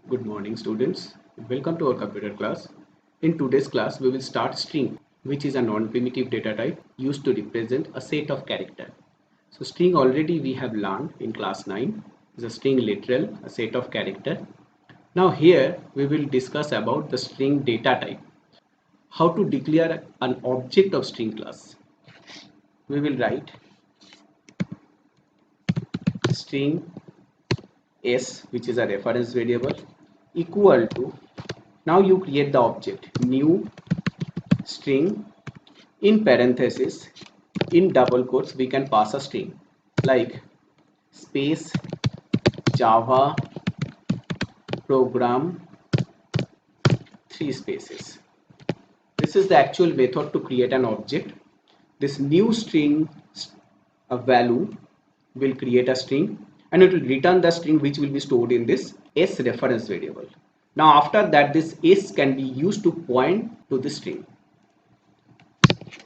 Good morning students. Welcome to our computer class. In today's class we will start string, which is a non-primitive data type used to represent a set of character. So string already we have learned in class 9 is a string literal, a set of character. Now here we will discuss about the string data type. How to declare an object of string class. We will write string s, which is a reference variable, equal to, now you create the object new string, in parenthesis, in double quotes we can pass a string like space java program 3 spaces. This is the actual method to create an object. This new string a value will create a string and it will return the string which will be stored in this s reference variable. Now after that this s can be used to point to the string.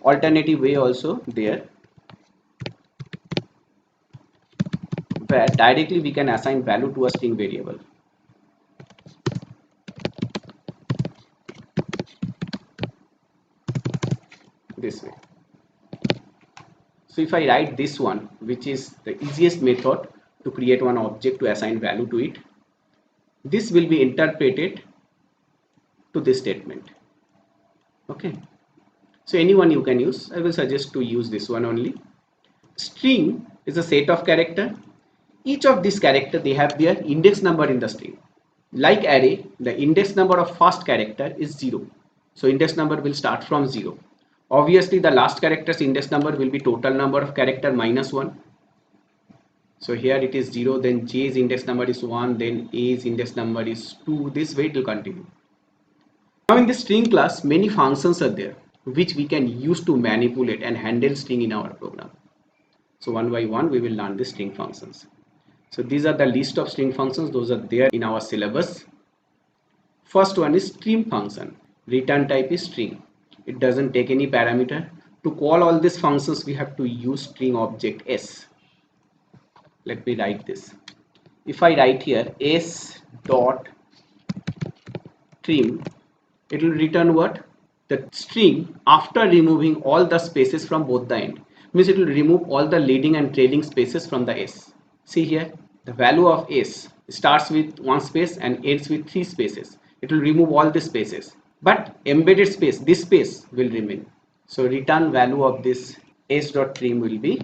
Alternative way also there, where directly we can assign value to a string variable. This way. So if I write this one, which is the easiest method to create one object to assign value to it, this will be interpreted to this statement. Okay. So anyone you can use. I will suggest to use this one only. String is a set of character. Each of these character they have their index number in the string. Like array, the index number of first character is 0. So index number will start from 0. Obviously the last character's index number will be total number of character minus 1. So here it is 0, then J's index number is 1, then A's index number is 2. This way it will continue. Now in the string class many functions are there which we can use to manipulate and handle string in our program. So one by one we will learn the string functions. So these are the list of string functions, those are there in our syllabus. First one is stream function. Return type is string. It doesn't take any parameter. To call all these functions we have to use string object s. Let me write this. If I write here s dot trim, it will return what? The string after removing all the spaces from both the end. Means it will remove all the leading and trailing spaces from the s. See here, the value of s starts with 1 space and ends with 3 spaces. It will remove all the spaces, but embedded space, this space will remain. So return value of this s.trim will be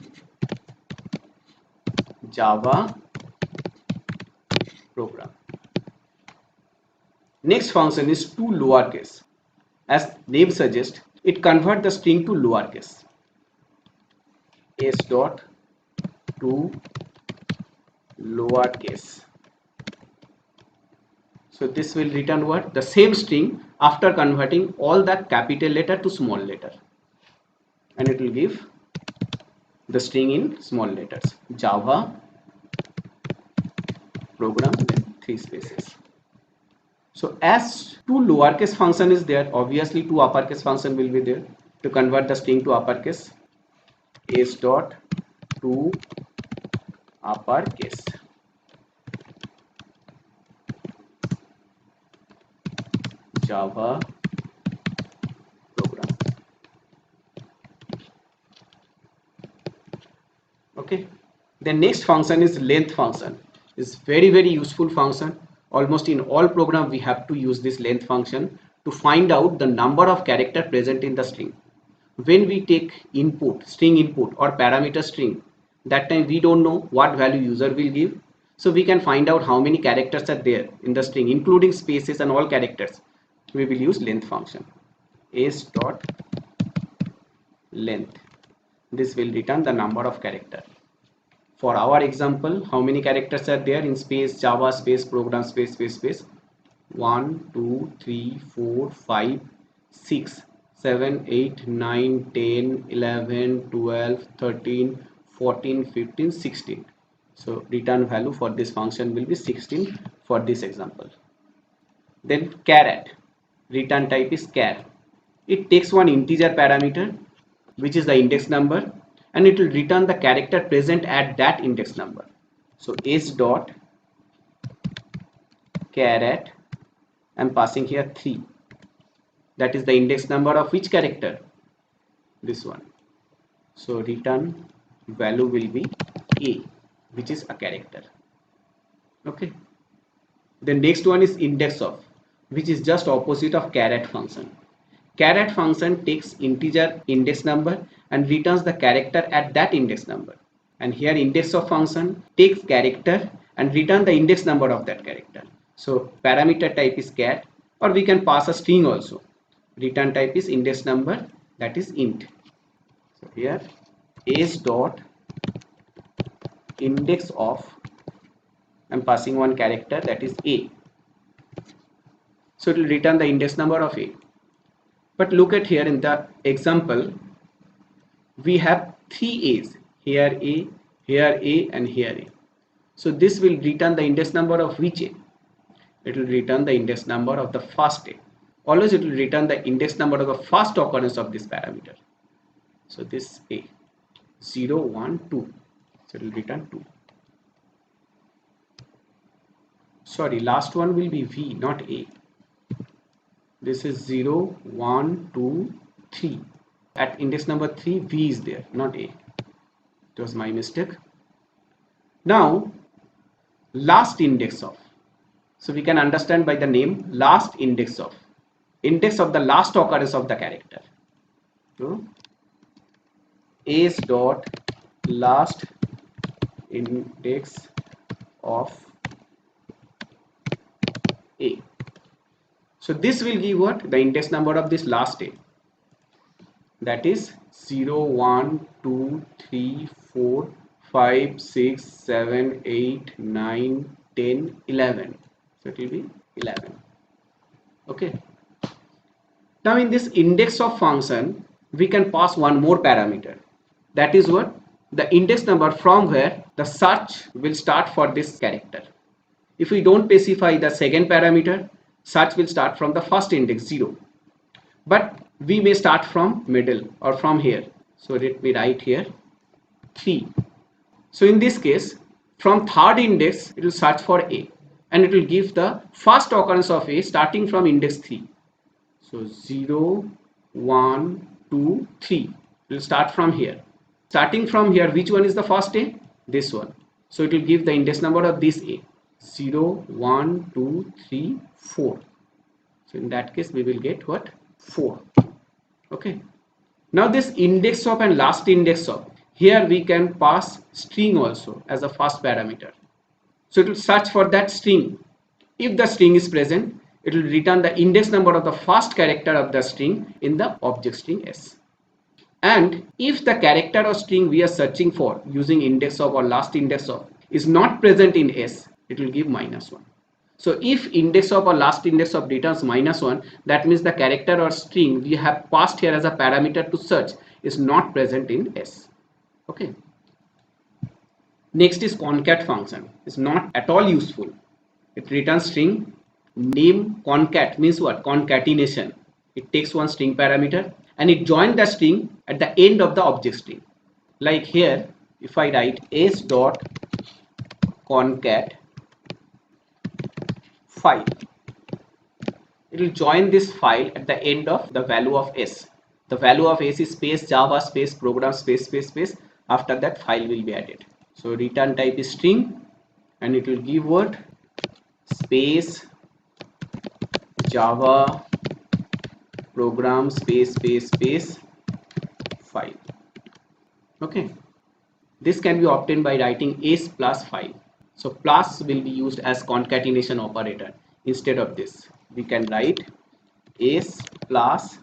Java program. Next function is to lowercase. As name suggests, it converts the string to lowercase. S dot to lowercase. So this will return what? The same string after converting all the capital letter to small letter. And it will give the string in small letters. Java program, then 3 spaces. So as two lowercase function is there, obviously two uppercase function will be there to convert the string to uppercase. S dot to uppercase. Java program. Okay. The next function is length function. It's very useful function. Almost in all program we have to use this length function to find out the number of character present in the string. When we take input, string input or parameter string, that time we don't know what value user will give. So we can find out how many characters are there in the string, including spaces and all characters. We will use length function. S dot length. This will return the number of character. For our example, how many characters are there in space Java space program space 1 2 3 4 5 6 7 8 9 10 11 12 13 14 15 16. So return value for this function will be 16 for this example. Then char@, return type is char. It takes one integer parameter which is the index number and it will return the character present at that index number. So s dot caret, I'm passing here 3. That is the index number of which character? This one. So return value will be A, which is a character. Okay. The next one is index of, which is just opposite of caret function. Caret function takes integer index number and returns the character at that index number. And here index of function takes character and return the index number of that character. So parameter type is cat, or we can pass a string also. Return type is index number, that is int. So here age dot index of, I'm passing one character, that is A. So it will return the index number of A. But look at here in the example, we have 3 A's, here A, here A, and here A. So this will return the index number of which A? It will return the index number of the first A. Always it will return the index number of the first occurrence of this parameter. So this A, 0, 1, 2. So it will return 2. Sorry, last one will be V, not A. This is 0, 1, 2, 3. At index number 3, V is there, not A. It was my mistake. Now, last index of. So we can understand by the name last index of. Index of the last occurrence of the character. So, age dot last index of A. So this will give what? The index number of this last A. That is 0, 1, 2, 3, 4, 5, 6, 7, 8, 9, 10, 11. So it will be 11. Okay. Now in this index of function, we can pass one more parameter. That is what? The index number from where the search will start for this character. If we don't specify the second parameter, search will start from the first index 0. But we may start from middle or from here. So let me write here 3. So in this case, from third index, it will search for A. And it will give the first occurrence of A starting from index 3. So 0, 1, 2, 3. It will start from here. Starting from here, which one is the first A? This one. So it will give the index number of this A. 0, 1, 2, 3, 4. So in that case, we will get what? 4. Okay. Now this index of and last index of. Here we can pass string also as a first parameter. So it will search for that string. If the string is present, it will return the index number of the first character of the string in the object string S. And if the character or string we are searching for using index of or last index of is not present in S, it will give -1. So if index of or last index of returns -1, that means the character or string we have passed here as a parameter to search is not present in S. Okay. Next is concat function. It's not at all useful. It returns string. Name concat means what? Concatenation. It takes one string parameter and it joins the string at the end of the object string. Like here, if I write s dot concat file, it will join this file at the end of the value of s. The value of s is space java space program space space space. After that, file will be added. So return type is string and it will give what? Space java program space space space file. Okay. This can be obtained by writing s plus file. So plus will be used as concatenation operator. Instead of this, we can write s plus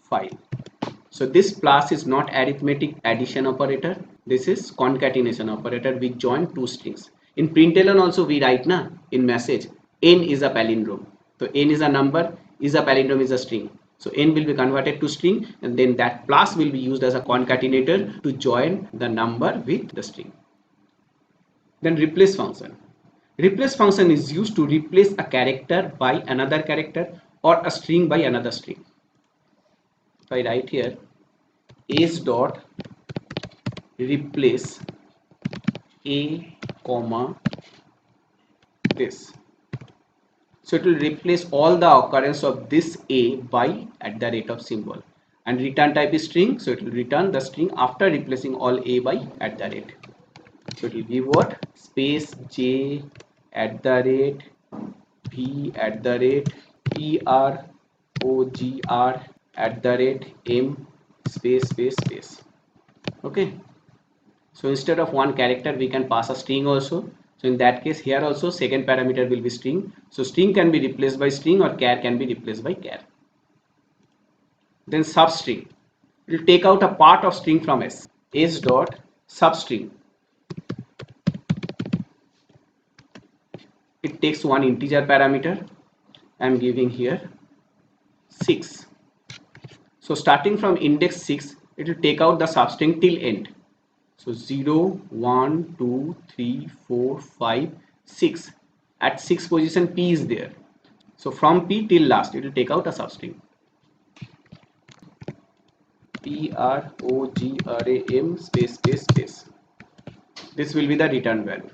file. So this plus is not arithmetic addition operator. This is concatenation operator. We join two strings. In println also we write na in message n is a palindrome. So n is a number, is a palindrome is a string. So n will be converted to string and then that plus will be used as a concatenator to join the number with the string. Then replace function. Replace function is used to replace a character by another character or a string by another string. If I write here s dot replace a comma this. So it will replace all the occurrence of this a by @ symbol, and return type is string, so it will return the string after replacing all a by @. So it will give what? Space j @v @progr @m space. Okay. So instead of one character, we can pass a string also. So in that case, here also second parameter will be string. So string can be replaced by string, or char can be replaced by char. Then substring. It will take out a part of string from s. S dot substring. It takes one integer parameter. I am giving here 6. So starting from index 6, it will take out the substring till end. So 0, 1, 2, 3, 4, 5, 6. At 6 position p is there. So from p till last, it will take out a substring. PROGRAM space. This will be the return value.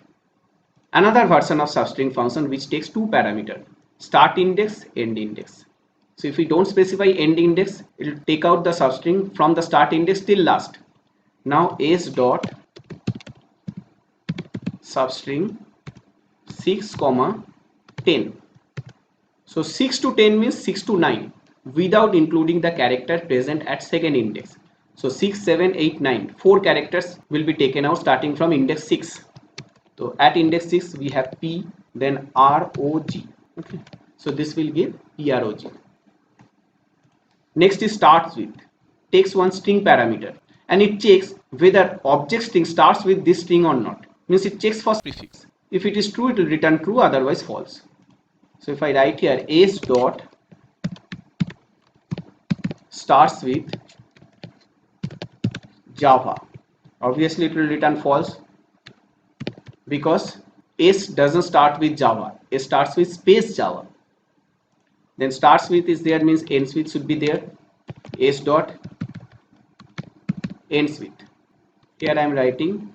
Another version of substring function which takes two parameters, start index, end index. So if we don't specify end index, it will take out the substring from the start index till last. Now s dot substring 6, 10. So 6 to 10 means 6 to 9 without including the character present at second index. So 6, 7, 8, 9, 4 characters will be taken out starting from index 6. So at index 6 we have P, then ROG. Okay. So this will give PROG. Next is starts with. Takes one string parameter and it checks whether object string starts with this string or not. Means it checks for prefix. If it is true, it will return true, otherwise false. So if I write here s dot starts with Java, obviously it will return false because s doesn't start with Java. S starts with space Java. Then starts with is there, means ends with should be there. S dot ends with. Here I am writing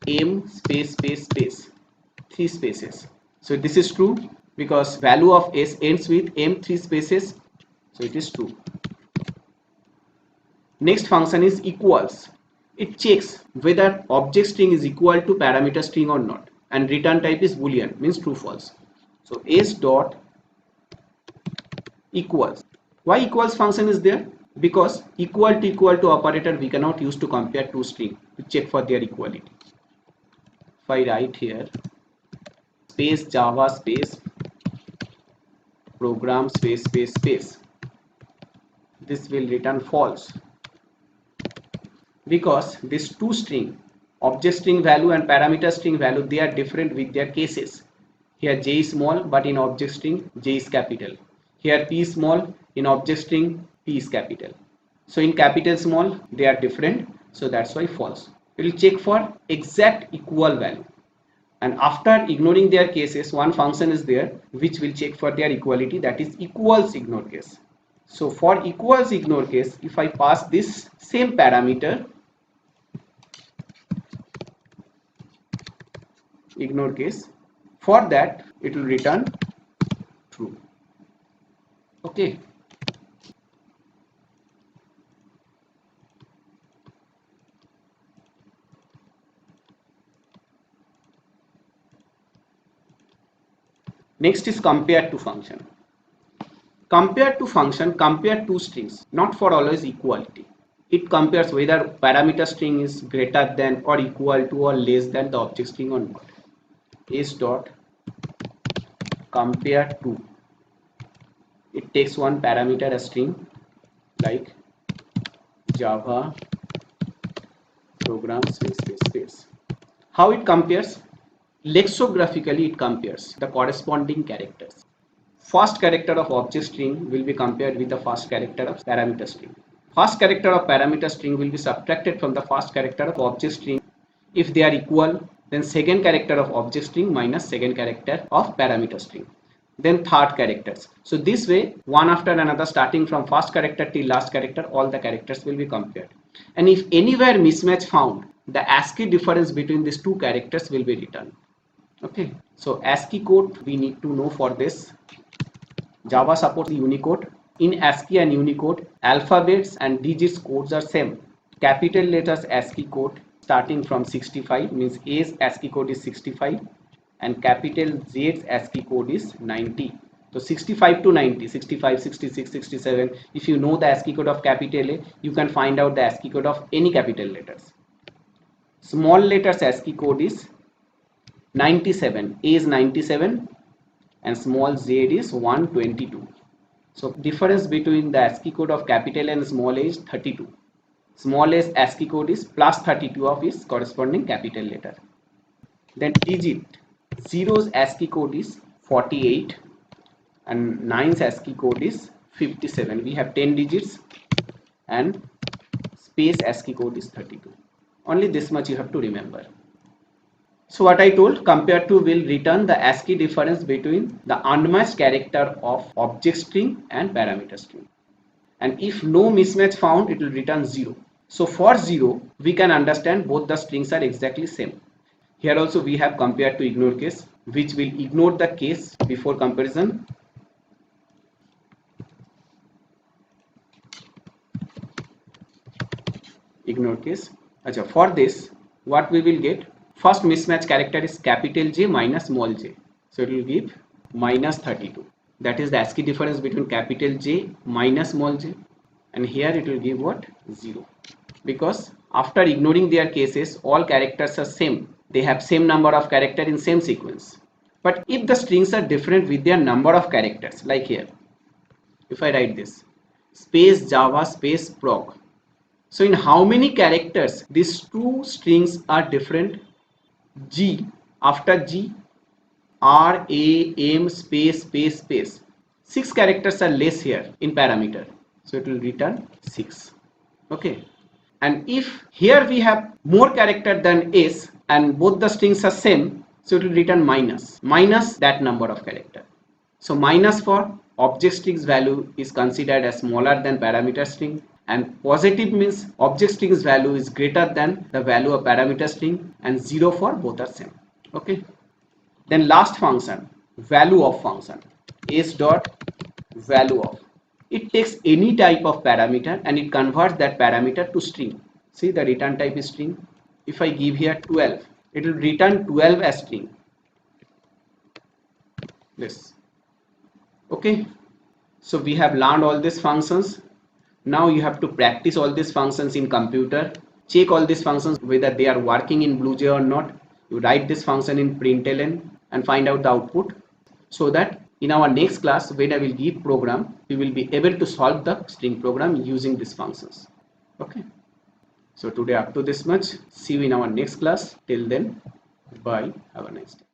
m space, 3 spaces. So this is true because value of s ends with m 3 spaces. So it is true. Next function is equals. It checks whether object string is equal to parameter string or not, and return type is boolean, means true false. So s dot equals. Why equals function is there? Because equal to operator we cannot use to compare two string to check for their equality. If I write here space Java space program space, this will return false because this two string, object string value and parameter string value, they are different with their cases. Here j is small, but in object string j is capital. Here p is small, in object string p is capital. So in capital small they are different, so that's why false. It will check for exact equal value, and after ignoring their cases, one function is there which will check for their equality, that is equals ignore case. So for equals ignore case, if I pass this same parameter ignore case, for that it will return true. Okay. Next is compare to function. Compare to function compare two strings, not for always equality. It compares whether parameter string is greater than or equal to or less than the object string or not. S dot compare to. It takes one parameter, a string like Java program space. How it compares? Lexicographically it compares the corresponding characters. First character of object string will be compared with the first character of parameter string. First character of parameter string will be subtracted from the first character of object string. If they are equal, then second character of object string minus second character of parameter string. Then third characters. So this way, one after another, starting from first character till last character, all the characters will be compared. And if anywhere mismatch found, the ASCII difference between these two characters will be returned. Okay, so ASCII code we need to know for this. Java supports Unicode. In ASCII and Unicode, alphabets and digits codes are same. Capital letters ASCII code starting from 65 means A's ASCII code is 65 and capital Z's ASCII code is 90. So 65 to 90, 65, 66, 67. If you know the ASCII code of capital A, you can find out the ASCII code of any capital letters. Small letters ASCII code is 97. A is 97 and small z is 122. So difference between the ASCII code of capital and small a is 32. Small a's ASCII code is plus 32 of its corresponding capital letter. Then digit, 0's ASCII code is 48 and 9's ASCII code is 57. We have 10 digits and space ASCII code is 32. Only this much you have to remember. So what I told, compare to will return the ASCII difference between the unmatched character of object string and parameter string. And if no mismatch found, it will return 0. So for 0, we can understand both the strings are exactly same. Here also we have compare to ignore case, which will ignore the case before comparison. Ignore case. Achha, for this, what we will get? First mismatch character is capital J minus small j. So it will give minus 32. That is the ASCII difference between capital J minus small j. And here it will give what? 0. Because after ignoring their cases, all characters are same. They have same number of characters in same sequence. But if the strings are different with their number of characters, like here, if I write this, space Java space proc. So in how many characters these two strings are different? G, after G, R, A, M, space, space, space. 6 characters are less here in parameter. So it will return 6. Okay. And if here we have more character than S and both the strings are same, so it will return minus that number of character. So minus for object strings value is considered as smaller than parameter string, and positive means object strings value is greater than the value of parameter string, and 0 for both are same. Okay. Then last function, value of function, s dot value of. It takes any type of parameter and it converts that parameter to string. See, the return type is string. If I give here 12, it will return 12 as string. This. Okay. So we have learned all these functions. Now you have to practice all these functions in computer. Check all these functions whether they are working in BlueJ or not. You write this function in println and find out the output, so that in our next class when I will give program, we will be able to solve the string program using these functions. Okay. So today up to this much. See you in our next class. Till then, bye. Have a nice day.